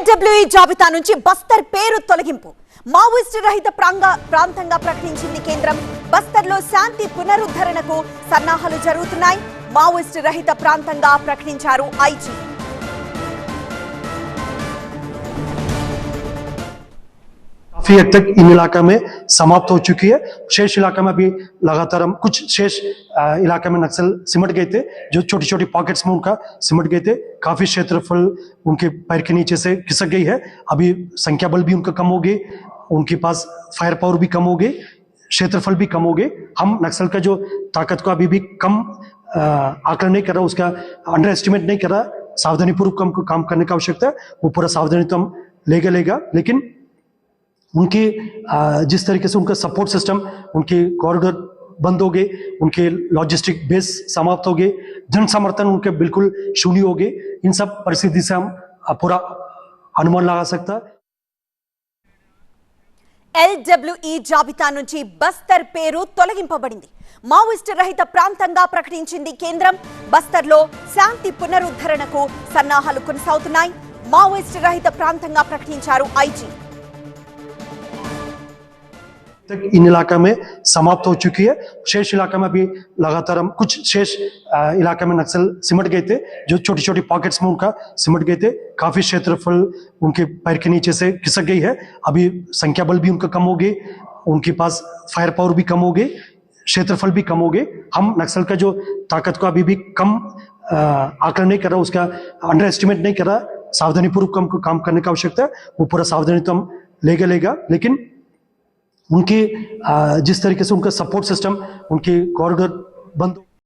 LWE జాబితా నుంచి బస్తర్ పేరు తొలగింపు మావోయిస్టు రహిత ప్రాంతంగా ప్రకటించింది కేంద్రం. బస్తర్లో శాంతి పునరుద్ధరణకు సన్నాహాలు జరుగుతున్నాయి. మావోయిస్టు రహిత ప్రాంతంగా ప్రకటించారు ఐజీ. काफी हद तक इन इलाका में समाप्त हो चुकी है. शेष इलाका में अभी लगातार हम कुछ शेष इलाके में नक्सल सिमट गए थे, जो छोटी छोटी पॉकेट्स में उनका सिमट गए थे. काफी क्षेत्रफल उनके पैर के नीचे से खिसक गई है. अभी संख्या बल भी उनका कम हो गई, उनके पास फायर पावर भी कम हो गई, क्षेत्रफल भी कम हो गए. हम नक्सल का जो ताकत को अभी भी कम आकलन नहीं कर रहा, उसका अंडर एस्टिमेट नहीं कर रहा. सावधानी पूर्वक हमको काम करने की आवश्यकता है. वो पूरा सावधानी तो हम लेगा, लेकिन उनकी जिस तरीके से उनका सपोर्ट सिस्टम, उनके कॉरिडोर बंद हो गए, उनके लॉजिस्टिक बेस समाप्त हो गए, जन समर्थन उनके बिल्कुल शून्य हो गए. इन सब परिस्थिति से हम पूरा अनुमान लगा सकता है. LWE జాబితా నుంచి బస్తర్ పేరు తొలగింపబడింది. మావోయిస్టు రహిత ప్రాంతంగా ప్రకటించింది కేంద్రం. బస్తర్లో శాంతి పునరుద్ధరణకు సన్నాహాలు కొనసాగుతున్నాయి. మావోయిస్టు రహిత ప్రాంతంగా ప్రకటించారు ఐజీ. तक इन इलाका में समाप्त हो चुकी है. शेष इलाका में अभी लगातार हम कुछ शेष इलाके में नक्सल सिमट गए थे, जो छोटी छोटी पॉकेट्स में उनका सिमट गए थे. काफी क्षेत्रफल उनके पैर के नीचे से खिसक गई है. अभी संख्या बल भी उनका कम हो गई, उनके पास फायर पावर भी कम हो गई, क्षेत्रफल भी कम हो गए. हम नक्सल का जो ताकत को अभी भी कम आकलन नहीं कर रहा, उसका अंडर एस्टिमेट नहीं कर रहा. सावधानी पूर्वक हमको काम करने की आवश्यकता है. वो पूरा सावधानी तो हम लेगा, लेकिन उनके जिस तरीके से उनका सपोर्ट सिस्टम, उनके कॉरिडोर बंद